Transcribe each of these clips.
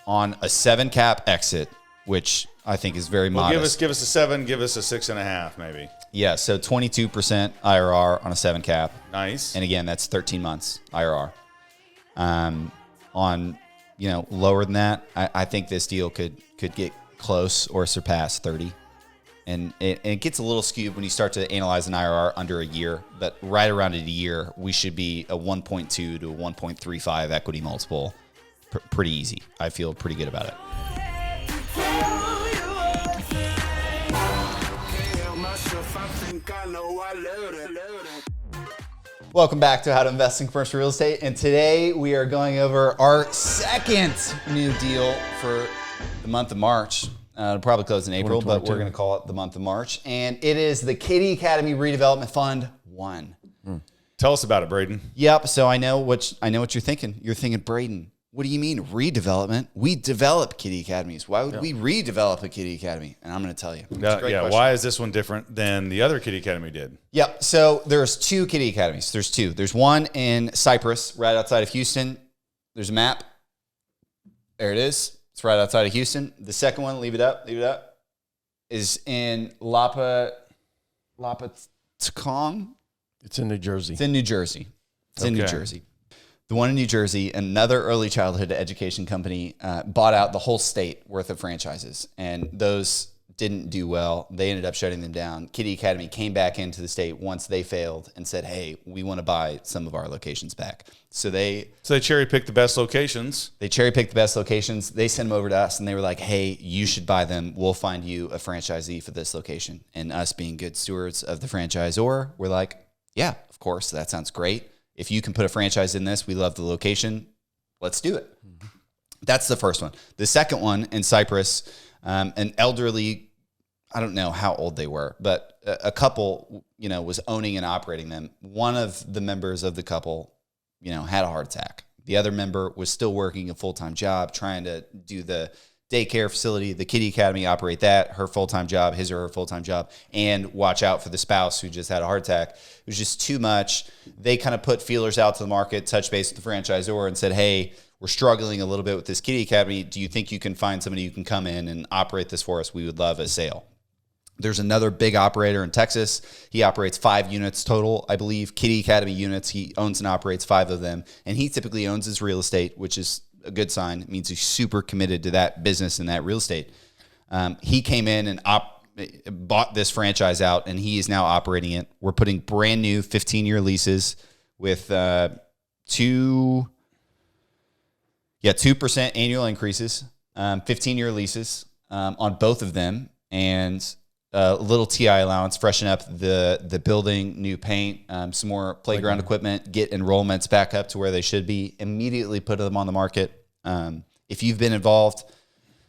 on a 7 cap exit, which I think is very modest. Give us a 7, give us a 6.5 maybe. Yeah, so 22% IRR on a 7 cap. Nice. And again, that's 13 months IRR. On lower than that, I think this deal could get close or surpass 30. And it gets a little skewed when you start to analyze an IRR under a year, but right around a year, we should be a 1.2 to a 1.35 equity multiple. Pretty easy. I feel pretty good about it. Welcome back to How to Invest in Commercial Real Estate. And today we are going over our second new deal for the month of March. It'll probably close in April, but we're going to call it the month of March. And it is the Kiddie Academy Redevelopment Fund 1. Tell us about it, Braden. Yep. So I know what you're thinking. You're thinking, Braden, what do you mean redevelopment? We develop Kiddie Academies. Why would we redevelop a Kiddie Academy? And I'm going to tell you. Why is this one different than the other Kiddie Academy did? Yep. So there's 2 Kiddie Academies. There's 2. There's one in Cypress, right outside of Houston. There's a map. There it is. It's right outside of Houston. The second one, leave it up, is in Lapatacong. It's in New Jersey. It's in New Jersey. The one in New Jersey, another early childhood education company, bought out the whole state worth of franchises, and those didn't do well. They ended up shutting them down. Kiddie Academy came back into the state once they failed and said, hey, we want to buy some of our locations back. So they cherry-picked the best locations. They sent them over to us, and they were like, hey, you should buy them. We'll find you a franchisee for this location. And us being good stewards of the franchisor, we're like, yeah, of course, that sounds great. If you can put a franchise in this, we love the location. Let's do it. Mm-hmm. That's the first one. The second one in Cypress, an elderly, I don't know how old they were, but a couple, was owning and operating them. One of the members of the couple, had a heart attack. The other member was still working a full-time job, trying to do the daycare facility, the Kiddie Academy, operate that, her full-time job, his or her full-time job, and watch out for the spouse who just had a heart attack. It was just too much. They kind of put feelers out to the market, touched base with the franchisor and said, hey, we're struggling a little bit with this Kiddie Academy. Do you think you can find somebody who can come in and operate this for us? We would love a sale. There's another big operator in Texas. He operates 5 units total, I believe. Kiddie Academy units. He owns and operates 5 of them. And he typically owns his real estate, which is a good sign. It means he's super committed to that business and that real estate. He came in and bought this franchise out, and he is now operating it. We're putting brand new 15-year leases with 2% annual increases, 15-year leases on both of them, and a little TI allowance, freshen up the building, new paint, some more playground equipment, get enrollments back up to where they should be, immediately put them on the market. If you've been involved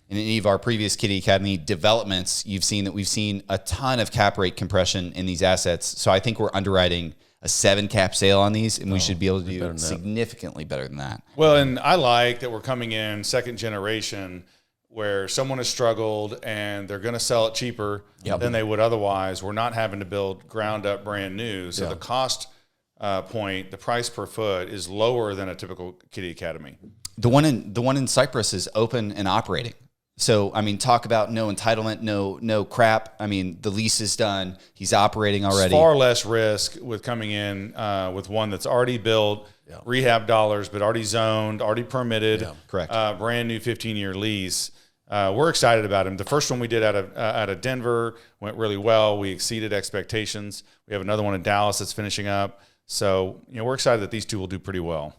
in any of our previous Kiddie Academy developments, you've seen that we've seen a ton of cap rate compression in these assets. So I think we're underwriting a 7 cap sale on these, and we should be able to do significantly better than that. Well, and I like that we're coming in second generation where someone has struggled and they're going to sell it cheaper than they would otherwise. We're not having to build ground up brand new. So the cost point, the price per foot is lower than a typical Kiddie Academy. The one in Cypress is open and operating. So, I mean, talk about no entitlement, no crap. I mean, the lease is done. He's operating already. It's far less risk with coming in with one that's already built, rehab dollars, but already zoned, already permitted. Yeah, correct. Brand new 15-year lease. We're excited about him. The first one we did out of Denver went really well. We exceeded expectations. We have another one in Dallas that's finishing up. So, we're excited that these two will do pretty well.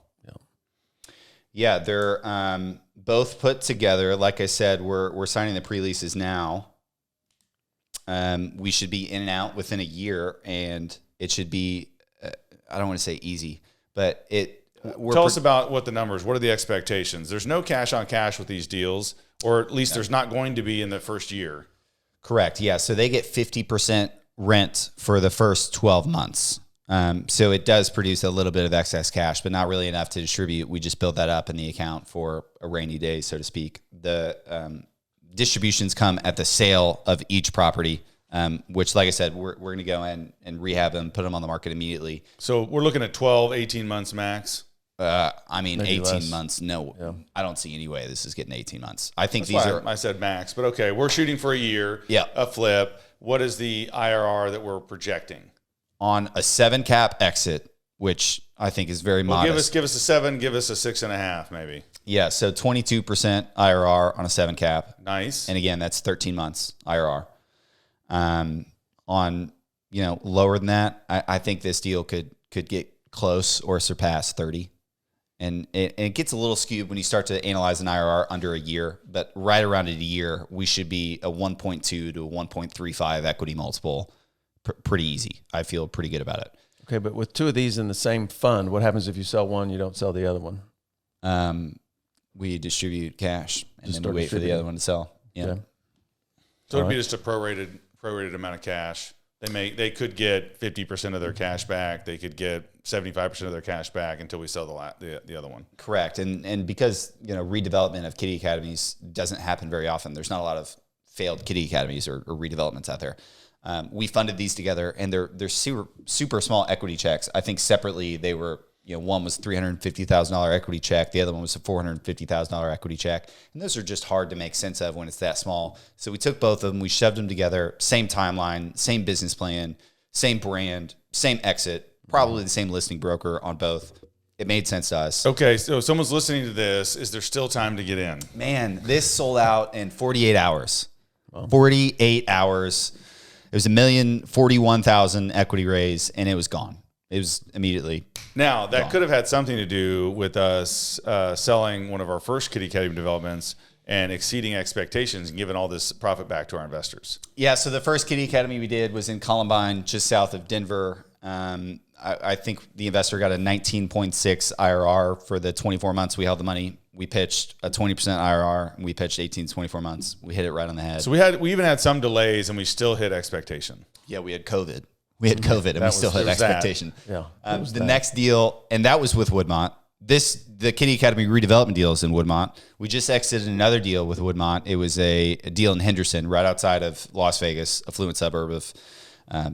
Yeah, they're both put together. Like I said, we're signing the pre-leases now. We should be in and out within a year, and it should be, I don't want to say easy, but tell us about what the numbers, what are the expectations? There's no cash on cash with these deals, or at least there's not going to be in the first year. Correct, yeah. So they get 50% rent for the first 12 months. So it does produce a little bit of excess cash, but not really enough to distribute. We just build that up in the account for a rainy day, so to speak. The distributions come at the sale of each property, which, like I said, we're going to go in and rehab them, put them on the market immediately. So we're looking at 12, 18 months max. I mean, Maybe 18 less. months. No, Yeah. I don't see any way this is getting 18 months. I think That's these why are. I said max, but okay, we're shooting for a year. Yeah. A flip. What is the IRR that we're projecting? On a 7 cap exit, which I think is very Well, modest. give us a 7, give us a 6.5, maybe. Yeah, so 22% IRR on a 7 cap. Nice. And again, that's 13 months IRR. On, lower than that, I think this deal could get close or surpass 30. And it gets a little skewed when you start to analyze an IRR under a year, but right around a year, we should be a 1.2 to a 1.35 equity multiple. Pretty easy. I feel pretty good about it. Okay, but with 2 of these in the same fund, what happens if you sell one, you don't sell the other one? We distribute cash and Just then start we wait for the distributing. other one to sell. Yeah. Okay. So it'd be just a prorated amount of cash. They could get 50% of their cash back. They could get 75% of their cash back until we sell the other one. Correct. And because, redevelopment of Kiddie academies doesn't happen very often. There's not a lot of failed Kiddie academies or redevelopments out there. We funded these together, and they're super small equity checks. I think separately they were, one was $350,000 equity check. The other one was a $450,000 equity check. And those are just hard to make sense of when it's that small. So we took both of them, we shoved them together, same timeline, same business plan, same brand, same exit, probably the same listing broker on both. It made sense to us. Okay, so if someone's listening to this, is there still time to get in? Man, this sold out in 48 hours. 48 hours. It was $1,041,000 equity raise, and it was gone. It was immediately. Now, that could have had something to do with us selling one of our first Kiddie Academy developments and exceeding expectations and giving all this profit back to our investors. Yeah, so the first Kiddie Academy we did was in Columbine, just south of Denver. I think the investor got a 19.6 IRR for the 24 months we held the money. We pitched a 20% IRR, and we pitched 18 to 24 months. We hit it right on the head. So we even had some delays, and we still hit expectation. Yeah, we had COVID. And we still hit expectation. Yeah. The next deal, and that was with Woodmont. The Kiddie Academy redevelopment deal is in Woodmont. We just exited another deal with Woodmont. It was a deal in Henderson, right outside of Las Vegas, affluent suburb of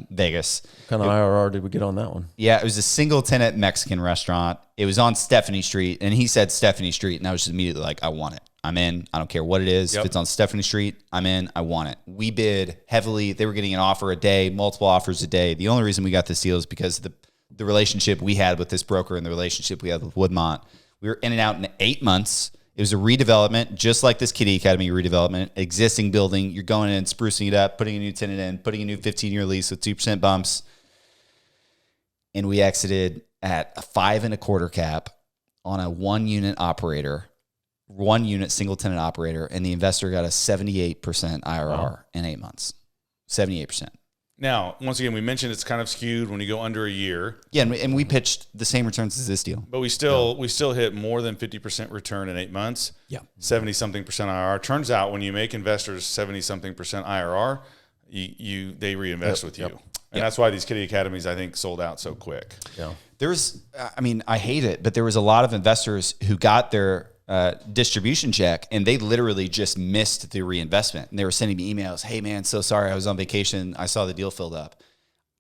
Vegas. What kind of IRR did we get on that one? Yeah, it was a single tenant Mexican restaurant. It was on Stephanie Street, and he said Stephanie Street, and I was just immediately like, I want it. I'm in. I don't care what it is. Yep. If it's on Stephanie Street, I'm in. I want it. We bid heavily. They were getting an offer a day, multiple offers a day. The only reason we got this deal is because of the relationship we had with this broker and the relationship we had with Woodmont. We were in and out in 8 months. It was a redevelopment, just like this Kiddie Academy redevelopment, existing building. You're going in, sprucing it up, putting a new tenant in, putting a new 15-year lease with 2% bumps. And we exited at a 5.25 cap on a 1-unit operator, 1-unit single tenant operator, and the investor got a 78% IRR in 8 months. 78%. Now, once again, we mentioned it's kind of skewed when you go under a year. Yeah, and we pitched the same returns as this deal. But we still hit more than 50% return in 8 months. Yeah. 70-something percent IRR. Turns out when you make investors 70-something percent IRR, they reinvest with you. And that's why these Kiddie Academies, I think, sold out so quick. Yeah. I hate it, but there was a lot of investors who got their distribution check, and they literally just missed the reinvestment. And they were sending me emails, hey man, so sorry, I was on vacation. I saw the deal filled up.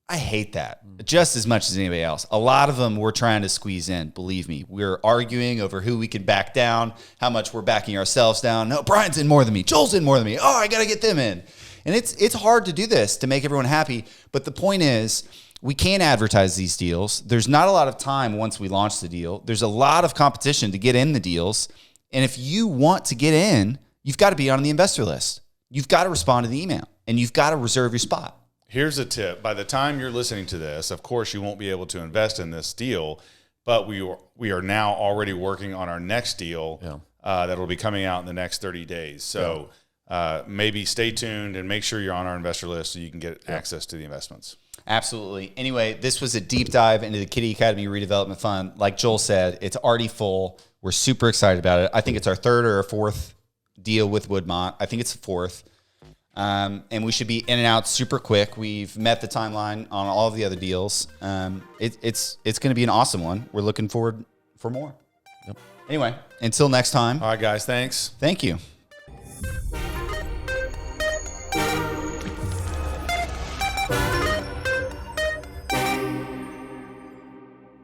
I hate that just as much as anybody else. A lot of them were trying to squeeze in. Believe me, we're arguing over who we can back down, how much we're backing ourselves down. No, Brian's in more than me. Joel's in more than me. Oh, I got to get them in. And it's hard to do this to make everyone happy. But the point is, we can't advertise these deals. There's not a lot of time once we launch the deal. There's a lot of competition to get in the deals. And if you want to get in, you've got to be on the investor list. You've got to respond to the email, and you've got to reserve your spot. Here's a tip. By the time you're listening to this, of course, you won't be able to invest in this deal, but we are now already working on our next deal that will be coming out in the next 30 days. So maybe stay tuned and make sure you're on our investor list so you can get access to the investments. Absolutely. Anyway, this was a deep dive into the Kiddie Academy Redevelopment Fund. Like Joel said, it's already full. We're super excited about it. I think it's our third or fourth deal with Woodmont. I think it's the fourth. And we should be in and out super quick. We've met the timeline on all of the other deals. It's going to be an awesome one. We're looking forward for more. Yep. Anyway, until next time. All right, guys. Thanks. Thank you.